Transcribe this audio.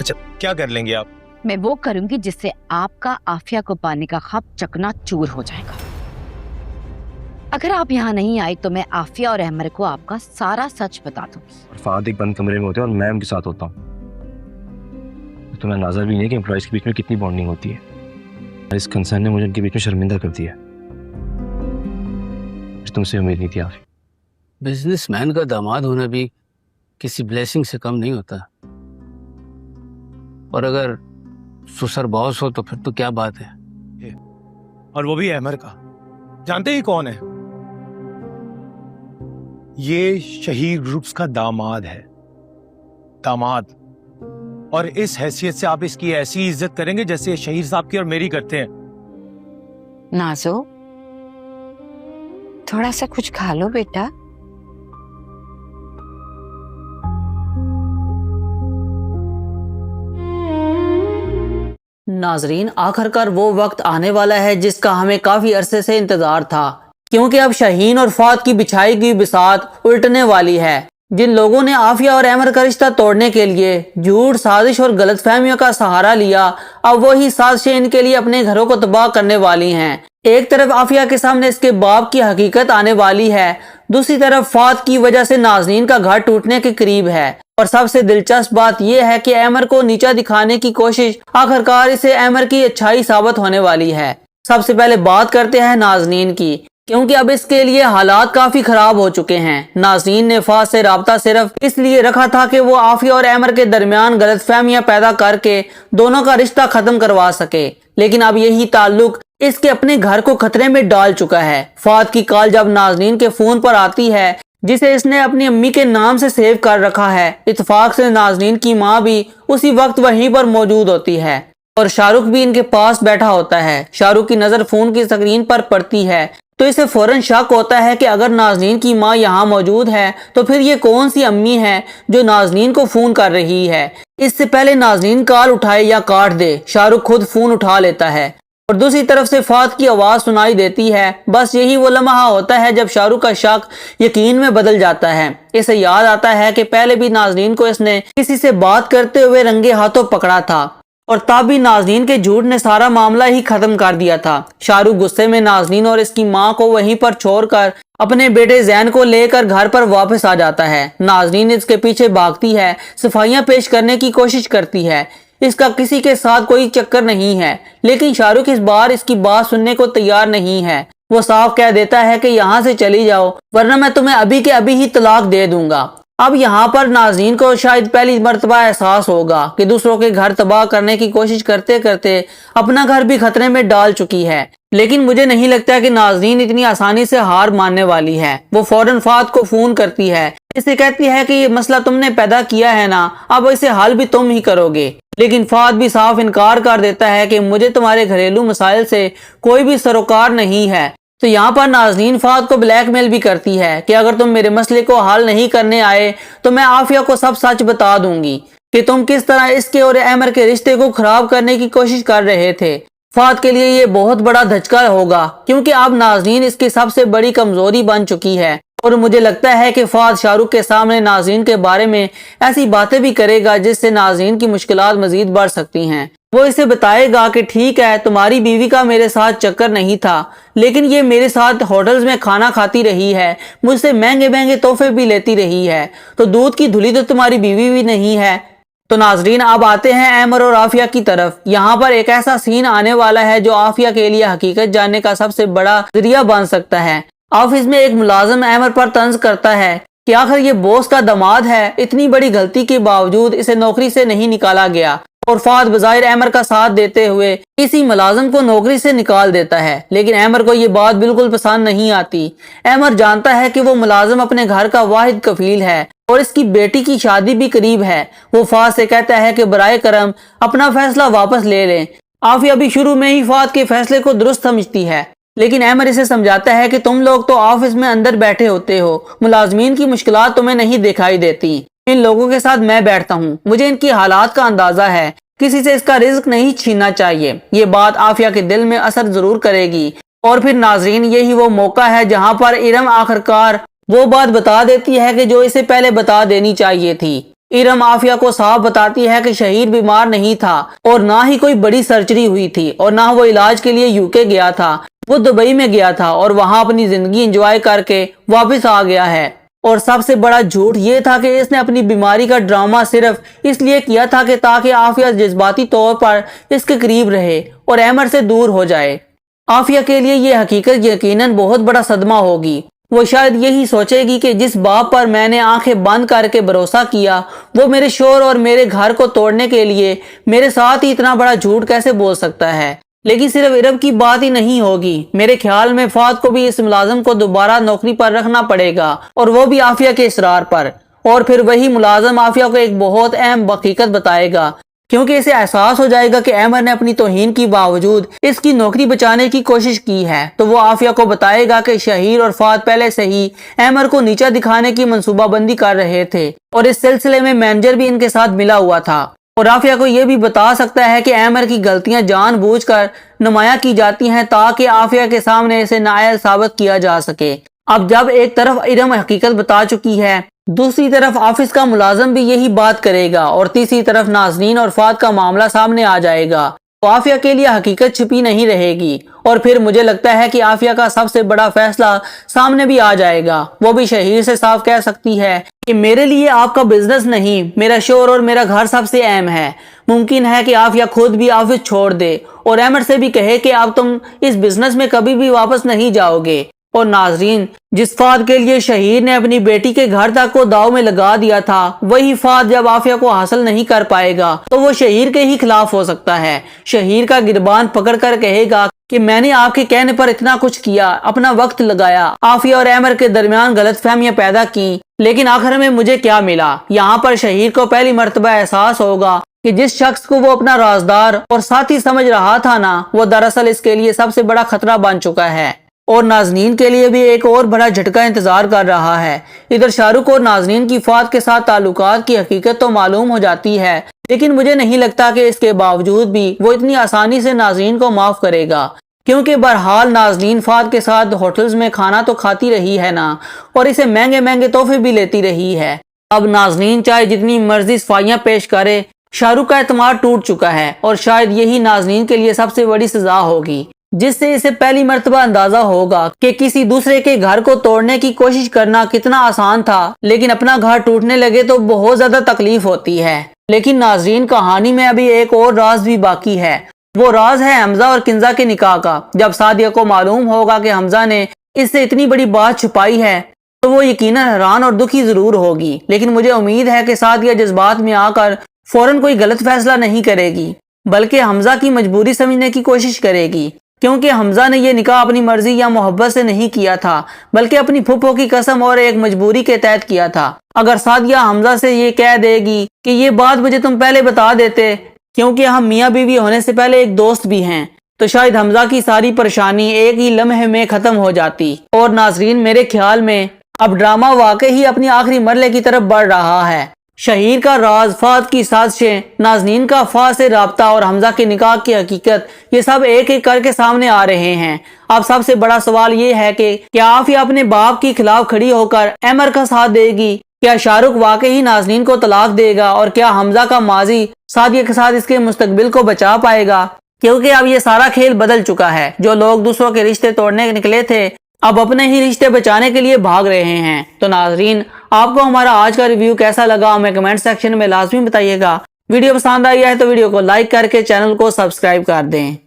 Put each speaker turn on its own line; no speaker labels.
अच्छा क्या कर लेंगे आप?
मैं वो करूंगी जिससे आपका आफिया को पाने का ख्वाब चकनाचूर हो जाएगा। अगर आप यहाँ नहीं आए तो मैं आफिया और अहमर को आपका सारा सच बता दूंगी।
फाद एक बंद कमरे में होते हैं और मैं उनके साथ होता हूँ। तो मैं नाज़र भी नहीं कि एम्प्लॉइज के बीच में कितनी बॉन्डिंग होती है। इस कंसर्न ने मुझे उनके बीच में शर्मिंदा कर दिया। तुमसे उम्मीद नहीं थी आफिया।
बिजनेसमैन का दामाद होना भी किसी ब्लेसिंग से कम नहीं होता, और अगर सुसर बॉस हो तो फिर तो क्या बात है।
और वो भी अहमर का। जानते ही कौन है? ये शहीर ग्रुप्स का दामाद है। दामाद। और इस हैसियत से आप इसकी ऐसी इज्जत करेंगे जैसे शहीर साहब की और मेरी करते हैं।
नाजो, थोड़ा सा कुछ खा लो बेटा।
नाजरीन, आखिरकार वो वक्त आने वाला है जिसका हमें काफी अरसे से इंतजार था, क्योंकि अब शाहीन और फात की बिछाई की बिसात उल्टने वाली है। जिन लोगों ने आफिया और अहमर का रिश्ता तोड़ने के लिए झूठ, साजिश और गलतफहमियों का सहारा लिया, अब वही साजिशें इनके लिए अपने घरों को तबाह करने वाली हैं। एक तरफ आफिया के सामने इसके बाप की हकीकत आने वाली है, दूसरी तरफ फात की वजह से नाज़नीन का घर टूटने के करीब है। और सबसे दिलचस्प बात यह है कि अहमर को नीचा दिखाने की कोशिश आखिरकार इसे अहमर की अच्छाई साबित होने वाली है। सबसे पहले बात करते हैं नाज़नीन की, क्योंकि अब इसके लिए हालात काफी खराब हो चुके हैं। नाज़नीन ने फात से राब्ता सिर्फ इसलिए रखा था कि वो आफिया और अहमर के दरमियान गलतफहमियां पैदा करके दोनों का रिश्ता खत्म करवा सके, लेकिन अब यही ताल्लुक इसके अपने घर को खतरे में डाल चुका है। फात की कॉल जब नाज़नीन के फोन पर आती है, जिसे इसने अपनी अम्मी के नाम से सेव कर रखा है, इत्तेफाक से नाज़नीन की माँ भी उसी वक्त वहीं पर मौजूद होती है और शाहरुख भी इनके पास बैठा होता है। शाहरुख की नजर फोन की स्क्रीन पर पड़ती है तो इसे फौरन शक होता है कि अगर नाज़नीन की माँ यहाँ मौजूद है तो फिर ये कौन सी अम्मी है जो नाज़नीन को फोन कर रही है। इससे पहले नाज़नीन कॉल उठाए या काट दे, शाहरुख खुद फोन उठा लेता है और दूसरी तरफ से फात की आवाज सुनाई देती है। बस यही वो लम्हा होता है जब शाहरुख का शक यकीन में बदल जाता है। इसे याद आता है कि पहले भी नाज़नीन को इसने किसी से बात करते हुए रंगे हाथों पकड़ा था और तब भी नाज़नीन के झूठ ने सारा मामला ही खत्म कर दिया था। शाहरुख गुस्से में नाज़नीन और इसकी माँ को वहीं पर छोड़कर अपने बेटे जैन को लेकर घर पर वापस आ जाता है। नाज़नीन इसके पीछे भागती है, सफाइयाँ पेश करने की कोशिश करती है। इसका किसी के साथ कोई चक्कर नहीं है, लेकिन शाहरुख इस बार इसकी बात सुनने को तैयार नहीं है। वो साफ कह देता है कि यहाँ से चली जाओ वरना मैं तुम्हें अभी के अभी ही तलाक दे दूंगा। अब यहाँ पर नाज़नीन को शायद पहली मर्तबा एहसास होगा कि दूसरों के घर तबाह करने की कोशिश करते करते अपना घर भी खतरे में डाल चुकी है, लेकिन मुझे नहीं लगता कि नाज़नीन इतनी आसानी से हार मानने वाली है। वो फौरन फात को फोन करती है, इसे कहती है कि ये मसला तुमने पैदा किया है ना, अब इसे हल भी तुम ही करोगे। लेकिन फात भी साफ इनकार कर देता है कि मुझे तुम्हारे घरेलू मसाइल से कोई भी सरोकार नहीं है। तो यहाँ पर नाज़नीन फात को ब्लैकमेल भी करती है कि अगर तुम मेरे मसले को हल नहीं करने आए तो मैं आफिया को सब सच बता दूंगी कि तुम किस तरह इसके और अहमर के रिश्ते को खराब करने की कोशिश कर रहे थे। फात के लिए ये बहुत बड़ा धचका होगा, क्योंकि अब नाज़नीन इसकी सबसे बड़ी कमजोरी बन चुकी है और मुझे लगता है कि फात शाहरुख के सामने नाज़नीन के बारे में ऐसी बातें भी करेगा जिससे नाज़नीन की मुश्किलात मजीद बढ़ सकती हैं। वो इसे बताएगा कि ठीक है, तुम्हारी बीवी का मेरे साथ चक्कर नहीं था, लेकिन ये मेरे साथ होटल्स में खाना खाती रही है, मुझसे महंगे महंगे तोहफे भी लेती रही है, तो दूध की धुली तो तुम्हारी बीवी भी नहीं है। तो नाज़रीन, अब आते हैं अहमर और आफिया की तरफ। यहाँ पर एक ऐसा सीन आने वाला है जो आफिया के लिए हकीकत जानने का सबसे बड़ा जरिया बन सकता है। ऑफिस में एक मुलाजिम अहमर पर तंज करता है कि आखिर ये बॉस का दामाद है, इतनी बड़ी गलती के बावजूद इसे नौकरी से नहीं निकाला गया, और फात बज़ाहिर अहमर का साथ देते हुए इसी मुलाजिम को नौकरी से निकाल देता है। लेकिन अहमर को ये बात बिल्कुल पसंद नहीं आती। अहमर जानता है कि वो मुलाजिम अपने घर का वाहिद कफील है और इसकी बेटी की शादी भी करीब है। वो फात से कहता है कि बराए करम अपना फैसला वापस ले लें। आफिया भी शुरू में ही फात के फैसले को दुरुस्त समझती है, लेकिन अहमर इसे समझाता है कि तुम लोग तो ऑफिस में अंदर बैठे होते हो, मुलाजमीन की मुश्किलात तुम्हें नहीं दिखाई देती। इन लोगों के साथ मैं बैठता हूँ, मुझे इनकी हालात का अंदाजा है, किसी से इसका रिज्क नहीं छीनना चाहिए। ये बात आफिया के दिल में असर जरूर करेगी। और फिर नाज़रीन, यही वो मौका है जहाँ पर इरम आखिरकार वो बात बता देती है कि जो इसे पहले बता देनी चाहिए थी। इरम आफिया को साफ बताती है कि शहीर बीमार नहीं था और ना ही कोई बड़ी सर्जरी हुई थी और ना वो इलाज के लिए यूके गया था। वो दुबई में गया था और वहां अपनी जिंदगी एंजॉय करके वापस आ गया है। और सबसे बड़ा झूठ ये था कि इसने अपनी बीमारी का ड्रामा सिर्फ इसलिए किया था कि ताकि आफिया जज्बाती तौर पर इसके करीब रहे और अहमद से दूर हो जाए। आफिया के लिए ये हकीकत यकीनन बहुत बड़ा सदमा होगी। वो शायद यही सोचेगी कि जिस बाप पर मैंने आंखें बंद करके भरोसा किया वो मेरे शोहर और मेरे घर को तोड़ने के लिए मेरे साथ ही इतना बड़ा झूठ कैसे बोल सकता है। लेकिन सिर्फ इरम की बात ही नहीं होगी, मेरे ख्याल में फात को भी इस मुलाजम को दोबारा नौकरी पर रखना पड़ेगा और वो भी आफिया के इसरार पर। और फिर वही मुलाजम आफिया को एक बहुत अहम हकीकत बताएगा, क्योंकि इसे एहसास हो जाएगा कि अहमद ने अपनी तौहीन की बावजूद इसकी नौकरी बचाने की कोशिश की है। तो वो आफिया को बताएगा कि शहीर और फात पहले से ही अहमद को नीचा दिखाने की मंसूबाबंदी कर रहे थे और इस सिलसिले में मैनेजर भी इनके साथ मिला हुआ था। और आफिया को यह भी बता सकता है कि अहमद की गलतियां जानबूझकर नुमायां की जाती हैं ताकि आफिया के सामने इसे नाअहल साबित किया जा सके। अब जब एक तरफ इरम हकीकत बता चुकी है, दूसरी तरफ ऑफिस का मुलाजम भी यही बात करेगा और तीसरी तरफ नाज़नीन और फात का मामला सामने आ जाएगा, तो आफिया के लिए हकीकत छिपी नहीं रहेगी। और फिर मुझे लगता है कि आफिया का सबसे बड़ा फैसला सामने भी आ जाएगा। वो भी शहीर से साफ कह सकती है कि मेरे लिए आपका बिजनेस नहीं, मेरा शोहर और मेरा घर सबसे अहम है। मुमकिन है कि आफिया खुद भी ऑफिस छोड़ दे और अहमद से भी कहे कि अब तुम इस बिजनेस में कभी भी वापस नहीं जाओगे। और नाजरीन, जिस फात के लिए शहीर ने अपनी बेटी के घर तक को दाव में लगा दिया था, वही फात जब आफिया को हासिल नहीं कर पाएगा तो वो शहीर के ही खिलाफ हो सकता है। शहीर का गिरबान पकड़कर कहेगा कि मैंने आपके कहने पर इतना कुछ किया, अपना वक्त लगाया, आफिया और अहमद के दरमियान गलतफहमियां पैदा की, लेकिन आखिर में मुझे क्या मिला। यहाँ पर शहीर को पहली मर्तबा एहसास होगा कि जिस शख्स को वो अपना राजदार और साथी समझ रहा था ना, वो दरअसल इसके लिए सबसे बड़ा खतरा बन चुका है। और नाजनीन के लिए भी एक और बड़ा झटका इंतजार कर रहा है। इधर शाहरुख और नाजनीन की फात के साथ ताल्लुकात की हकीकत तो मालूम हो जाती है, लेकिन मुझे नहीं लगता कि इसके बावजूद भी वो इतनी आसानी से नाजनीन को माफ करेगा, क्योंकि बहरहाल नाजनीन फात के साथ होटल्स में खाना तो खाती रही है ना, और इसे महंगे महंगे तोहफे भी लेती रही है। अब नाजनीन चाहे जितनी मर्जी सफाइयां पेश करे, शाहरुख का एतमाद टूट चुका है और शायद यही नाजनीन के लिए सबसे बड़ी सजा होगी, जिससे इसे पहली मर्तबा अंदाजा होगा कि किसी दूसरे के घर को तोड़ने की कोशिश करना कितना आसान था, लेकिन अपना घर टूटने लगे तो बहुत ज्यादा तकलीफ होती है। लेकिन नाजरीन, कहानी में अभी एक और राज भी बाकी है। वो राज है हमजा और किंजा के निकाह का। जब सादिया को मालूम होगा कि हमजा ने इससे इतनी बड़ी बात छुपाई है तो वो यकीनन हैरान और दुखी जरूर होगी, लेकिन मुझे उम्मीद है कि सादिया जज्बात में आकर फौरन कोई गलत फैसला नहीं करेगी, बल्कि हमजा की मजबूरी समझने की कोशिश करेगी, क्योंकि हमजा ने यह निकाह अपनी मर्जी या मोहब्बत से नहीं किया था, बल्कि अपनी फूफो की कसम और एक मजबूरी के तहत किया था। अगर सादिया हमजा से ये कह देगी कि ये बात मुझे तुम पहले बता देते, क्योंकि हम मियाँ बीवी होने से पहले एक दोस्त भी हैं, तो शायद हमजा की सारी परेशानी एक ही लम्हे में खत्म हो जाती। और नाजरीन, मेरे ख्याल में अब ड्रामा वाकई ही अपनी आखिरी मरले की तरफ बढ़ रहा है। शहीर का राज, फात की साजिशें, नाजनीन का फात से राब्ता और हमजा के निकाह की हकीकत, ये सब एक एक करके सामने आ रहे हैं। अब सबसे बड़ा सवाल ये है कि क्या आफिया अपने बाप के खिलाफ खड़ी होकर अमर का साथ देगी? क्या शाहरुख वाकई ही नाजनीन को तलाक देगा? और क्या हमजा का माजी सादिया के साथ इसके मुस्तकबिल को बचा पाएगा? क्योंकि अब ये सारा खेल बदल चुका है। जो लोग दूसरों के रिश्ते तोड़ने निकले थे, अब अपने ही रिश्ते बचाने के लिए भाग रहे हैं। तो नाजरीन, आपको हमारा आज का रिव्यू कैसा लगा हमें कमेंट सेक्शन में लाजमी बताइएगा। वीडियो पसंद आई है तो वीडियो को लाइक करके चैनल को सब्सक्राइब कर दें।